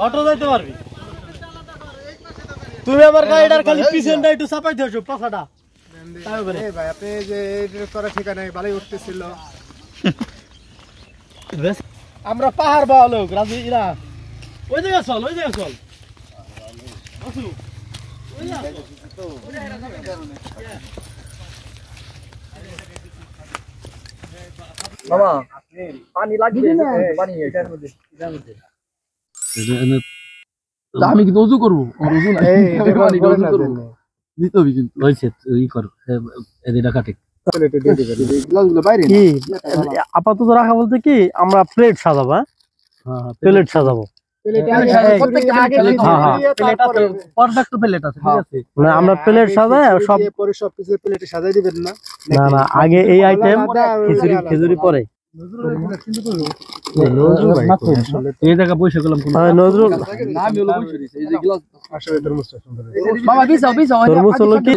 Auto যাইতে পারবি তুমি আমার গাড়িটার খালি পিছনটা একটু চাপাই দিও পাছাটা তারপরে এই ভাই আপনি যে এই করা ঠিকানা ভালোই উঠতেছিল আমরা পাহাড় বাওয়া লোক রাজি ইরা ওই জায়গা চল আসু মামা পানি লাগবে পানি এটার মধ্যে আমি কিন্তু ওযু করব ওযু না এই পানি ওযু করব দিতে হবে কিন্তু হইছে ই কর এদিটা কাটে প্লেটে দিয়ে দিবেন গ্লাসগুলো বাইরে কি আপাতত রাখা বলতে কি আমরা প্লেট সাজাবো হ্যাঁ প্লেট সাজাবো প্লেটে আগে পারফেক্ট প্লেট আছে ঠিক আছে না আমরা প্লেট সাজাই সব পরে সব কিছু প্লেটে সাজাই দিবেন না না আগে এই আইটেম খিচুড়ি পরে নজরুল ভাই এই জায়গা পয়সা করলাম নজরুল নাম হলো বসে দিছে এই যে গ্লাস আসলে তরমুজটা সুন্দর মামা বিছাও তরমুজ হলো কি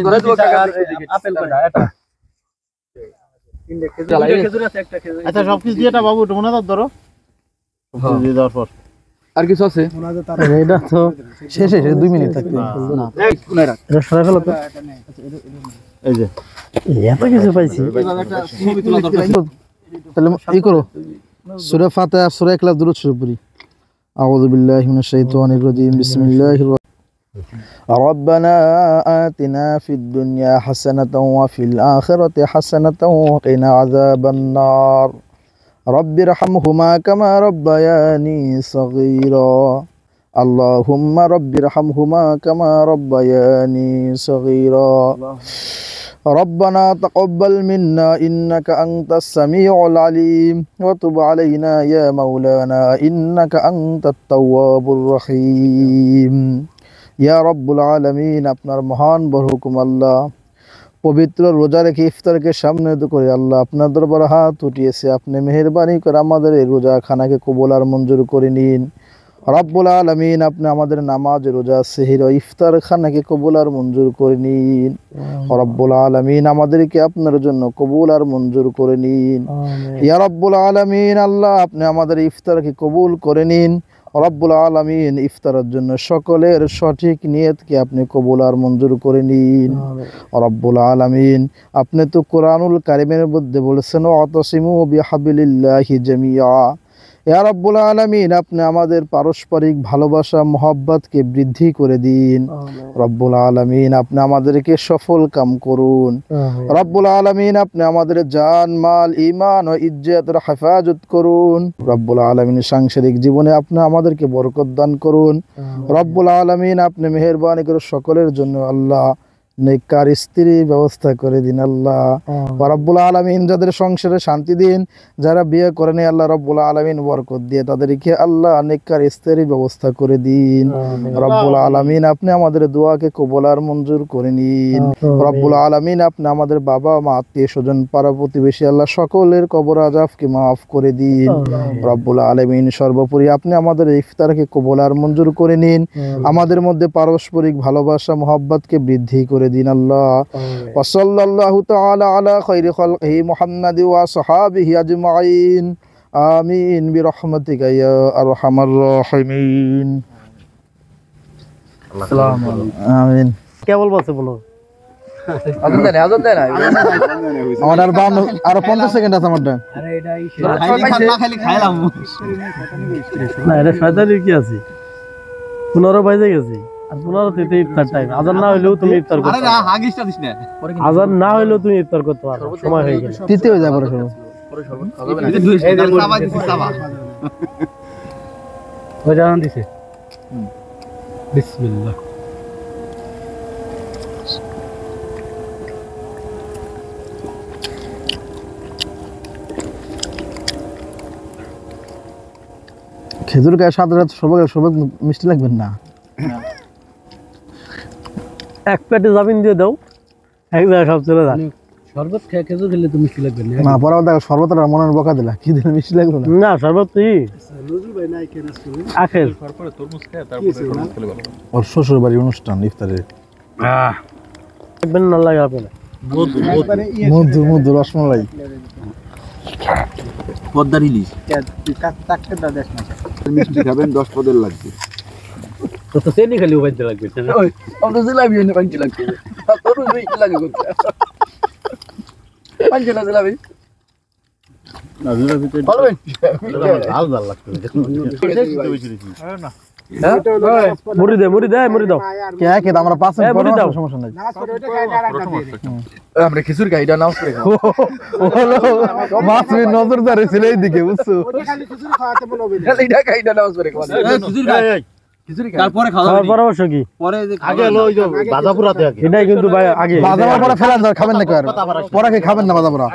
আপেল কয়টা এটা খেজুর আছে একটা খেজুর আচ্ছা সবকিছু দিয়ে এটা বাবু এটা মনে ধরো দিয়ে দেওয়ার পর আর কিছু আছে এটা তো শেষ 2 মিনিট থাকবে না কোনায় রাখ এটা সরা ফেলো তো এই যে এত কিছু পাইছি একটা ছবি তোলা দরকার তাহলে এই করো সূরা ফাতিহা সূরা ইখলাস দুরূদ শরীফ পড়ি আউযু বিল্লাহি মিনাশ শাইতানির রাজিম বিসমিল্লাহির ربنا آتنا في الدنيا حسنة وفي الآخرة حسنة وقنا عذاب النار رب ارحمهما كما ربياني صغيرا اللهم رب ارحمهما كما ربياني صغيرا ربنا تقبل منا إنك أنت السميع العليم وتب علينا يا مولانا إنك أنت التواب الرحيم ইয়া রব্বুল আলামিন আপনার মহান বড় হুকুম আল্লাহ পবিত্র রোজা রেখে ইফতারকে সামনে করে আল্লাহ আপনার দরবারে হাত উঠিয়েছে আপনি মেহেরবানি করে আমাদের এই রোজা খানাকে কবুল আর মঞ্জুর করে নিন রব্বুল আলামিন আপনি আমাদের নামাজ রোজা সেহরি ইফতার খানাকে কবুল আর মঞ্জুর করে নিন রব্বুল আলামিন আমাদেরকে আপনার জন্য কবুল আর মঞ্জুর করে নিন ইয়া রব্বুল আলামিন আল্লাহ আপনি আমাদের ইফতারকে কবুল করে নিন রব্বুল আলামিন ইফতারের জন্য সকলের সঠিক নিয়তকে আপনি কবুল আর মঞ্জুর করে নিন রব্বুল আলামিন আপনি তো কোরআনুল কারীমের মধ্যে বলেছেন ওয়াতাসিমু বিহাবিলিল্লাহি জামিআ ইয়া রব্বুল আলামিন আপনি আমাদের পারস্পরিক ভালোবাসা মহব্বতকে বৃদ্ধি করে দিন রব্বুল আলামিন আপনি আমাদেরকে সফল কাম করুন রব্বুল আলামিন আপনি আমাদের জান মাল ঈমান ও ইজ্জতের হেফাজত করুন রব্বুল আলামিন সাংসারিক জীবনে আপনি আমাদেরকে বরকত দান করুন রব্বুল আলামিন আপনি মেহেরবানি করে সকলের জন্য আল্লাহ নেককার স্ত্রী ব্যবস্থা করে দিন আল্লাহ রব্বুল আলামিন যাদের সংসারে শান্তি দিন যারা বিয়ে করেন আল্লাহ রব্বুল আলামিন বরকত দিয়ে তাদেরকে আল্লাহ নেককার স্ত্রীর ব্যবস্থা করে দিন রব্বুল আলামিন আপনি আমাদের দোয়াকে কবুল আর মঞ্জুর করে নিন রব্বুল আলামিন আপনি আমাদের বাবা মা আত্মীয় স্বজন পাড়া প্রতিবেশী আল্লাহ সকলের কবর আযাবকে মাফ করে দিন রব্বুল আলামিন সর্বোপরি আপনি আমাদের ইফতারকে কবুল আর মঞ্জুর করে নিন আমাদের মধ্যে পারস্পরিক ভালোবাসা মহব্বতকে বৃদ্ধি করে দিন আল্লাহ ওয়া সাল্লাল্লাহু তাআলা আলা খায়রি খালকিহি মুহাম্মাদি ওয়া সাহাবিহি আজমাইন আমিন বিরহমাতিকা ইয়া আরহামার রাহিমিন আসসালামু আলাইকুম আমিন কে বলবো বলো আজান দেয় না আমার আর 50 সেকেন্ড আছে আমার আরে এটা খালি খাইলাম না এটা শয়তানি কি আছে 15 বাজে গেছে আর 15 থেকে ইফতার টাইম আজান না হইলেও তুমি ইফতার করতে আরে না হাগিসটা দিস না আজান না হইলেও তুমি ইফতার করতে পারো সময় হয়ে গেছে তিতে হয়ে যাবে পরে শরবত খাবে না এই যে সাবা দিছি সাবা ওই জানান দিছে বিসমিল্লাহ খেজুর গায়ে সাদা সবাই মিষ্টি লাগবেন না এক প্লেটে জামিন দিয়ে দাও এক জায়গায় সব চলে যান শরবত খেয়ে খেজুর খেলে তো মিষ্টি লাগবে না পরে দেখো শরবত আর মনের বকা দিলা কি দিলে মিষ্টি লাগলো না শরবত তুই নজরুল ভাই নাই কেন আসলে আখের তারপরে তরমুজ খেয়ে তারপরে শরবত খেলে ভালো ওর শ্বশুর বাড়ি অনুষ্ঠান ইফতারে দেখবেন না লাগে আপনারা মধু রসমালাই পদ্মার ইলিশ মিষ্টি খাবেন 10 পদের লাগবে তো চেনি খালি উবাইতে লাগবে ওই অত জিলাপি এনে পাঞ্চি লাগবে তোর ওই লাগে করতে পাঞ্চি না জিলাপি না জিলাপি তো ভালো লাল লাল লাগছে মুড়ি দাও কে আমরা পাঁচ মিনিট পরে দাও। সমস্যা নাই আমরা খিচুড়ি খাই এটা নাও করে খাও মাছ নজরদারি ছিল এইদিকে বুঝছো এটা খাই এটা নাও করে খাও খিচুড়ি খাই তারপরে খাওয়া খাওয়ার পরামর্শ কি পরে যে আগে হলো ওই যে বাজাপুরাতে আগে এটাই কিন্তু ভাই আগে বাজা পরে ফেলান দাও খাবেন না কার পরে কি খাবেন না বাজা পরা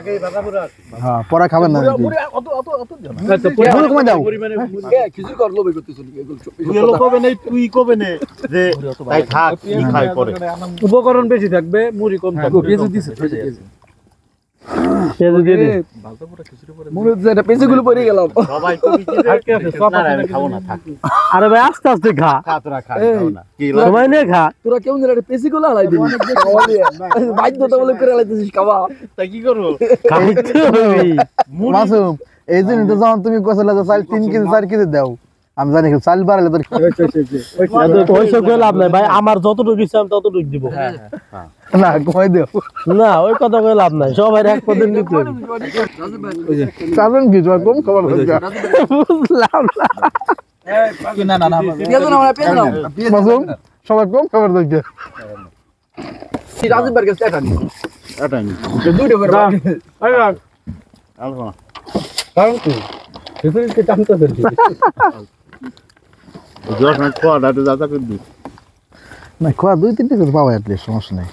হ্যাঁ পরে খাবেন না অত অত অত দিও না ভুল কমে দাও খিচুড়ি কর লোবে করতে চলি তুই হলো কবে নেই তুই কবে নে যে তাই থাক কি খাই পরে উপকরণ বেশি থাকবে মুড়ি কম থাকবে পেঁচু দিছে পেঁয়াজ দিয়ে দে মনে হচ্ছে এটা পেঁচুগুলো পড়ে গেলাম সবাই কবি কি না আমি খাবো না থাক আরে ভাই আস্তে আস্তে খা খা তোরা খা খাও না কি সময় নিয়ে খা তোরা কেমন জানি পেঁচুগুলো হালাই দিবি বাধ্যতামূলক করে হালাইতেছিস খাওয়া তাই কি করব খাইতে হবে মাসুম এই জন্য তো যখন তুমি কইছলা যে চাল 3 কেজি 4 কেজি দাও আমি জানি কি চাল বাড়ালে তোর ওইসব করে লাভ নাই ভাই আমার যতটুকু ইচ্ছা আমি ততটুকু দিব না কই দিও না ওই কথা করে লাভ নাই সবাই এক পদের নিতে হবে কারণ কি জয় কম খবর বুঝলাম না না পেঁয়াজ না পেঁয়াজ না মাসুম সবাই কম খবর দেখে রাজীব বার্গের এটা নি এটা নি দুটো করে আলবো না খিচুড়ি টানতে ফেলছি জোর না কোয়া দাদা দাদা করে দি না খোয়া 2-3 কেজি পাওয়া এটলিস্ট সমস্যা নাই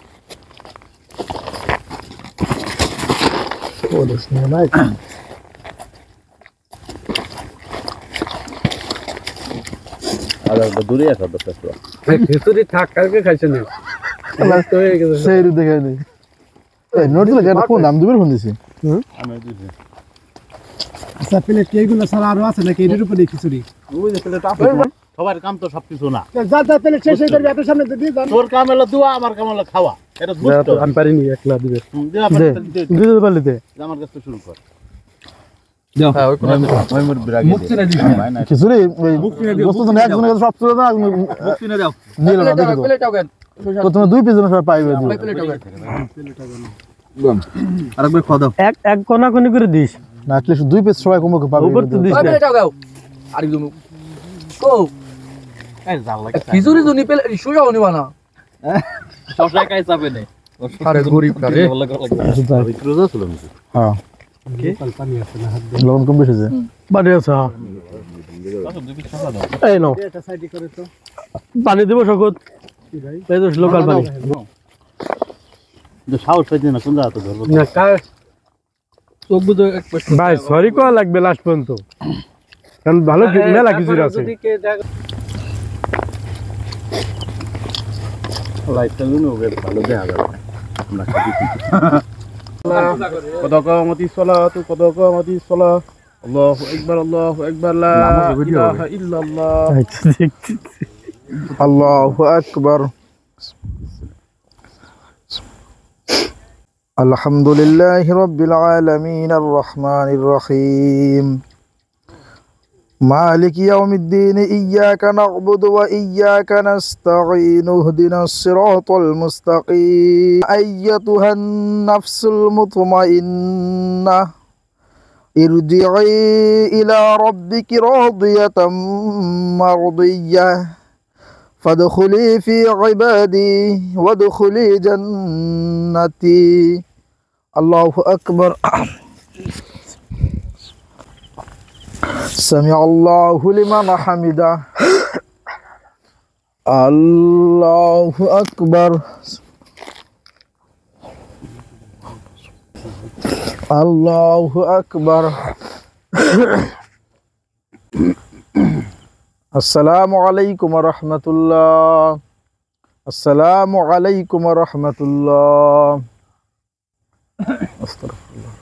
আর দূরে আছে দরকার তো খিচুড়ি থাক কালকে খাইছে না তো হয়ে গেছে সেই দেখে নেই এই নোট দিলে কেন কোন দাম দিবেন ফোন দিছি আমি দিছি আচ্ছা প্লেট এইগুলো ছাড়া আরো আছে নাকি এর উপরে খিচুড়ি ওই যে প্লেট সবার কাম তো সবকিছু না যা যা প্লেট শেষ হয়ে যাবে আপনার সামনে দিয়ে যান তোর কাম হলো দুয়া আমার কাম হলো খাওয়া এটা বুঝতো আমি পারিনি একলা দিবে দিতে পারলি দে আমার কাছে শুরু কর হ্যাঁ ওই কোন মইমুর বিরাগে মুক্তি না দিস ভাই না খিচুড়ি ওই বস্তু তো একজনের কাছে সব চলে না মুক্তি না দাও নিল না দেখো তো প্লেট আউকেন তো তুমি 2 পিস সব পাইবে দিও প্লেট আউকেন আরেকবার খাওয়া দাও এক কোনা কোনি করে দিস না অ্যাটলিস্ট 2 পিস সবাই কমকে পাবে উপর তো দিস না প্লেট আউকাও আরেকজন ও এই জাল লাগে খিচুড়ি জুনি প্লেট শুয়া হনি বানা শশা খাই যাবে না আরে গরিব রে রোজা ছিল নাকি হ্যাঁ লবণ কম বেশি আছে বাড়ি আছে এই নাও পানি দেবো শকত এই তো লোকাল পানি যে সাহস পাইছে না কোন জায়গা তো ধরবো না চোখ বুঝো ভাই সরি করা লাগবে লাস্ট পর্যন্ত কারণ ভালো মেলা কিছু আছে লাইটটা গুলো ভালো দেখা যাবে আমরা খাবি কত কামতি সালাতু কত কামতি সালাহ আল্লাহু আকবার লা ইলাহা ইল্লাল্লাহ আল্লাহু আকবার আলহামদুলিল্লাহি রাব্বিল আলামিন আর রহমানির রহিম مالك يوم الدين إياك نعبد وإياك نستعين اهدنا الصراط المستقيم أيتها النفس المطمئنة ارجعي إلى ربك راضية مرضية فادخلي في عبادي وادخلي جنتي الله أكبر سمع الله لمن حمده الله أكبر الله أكبر السلام عليكم ورحمة الله السلام عليكم ورحمة الله استغفر الله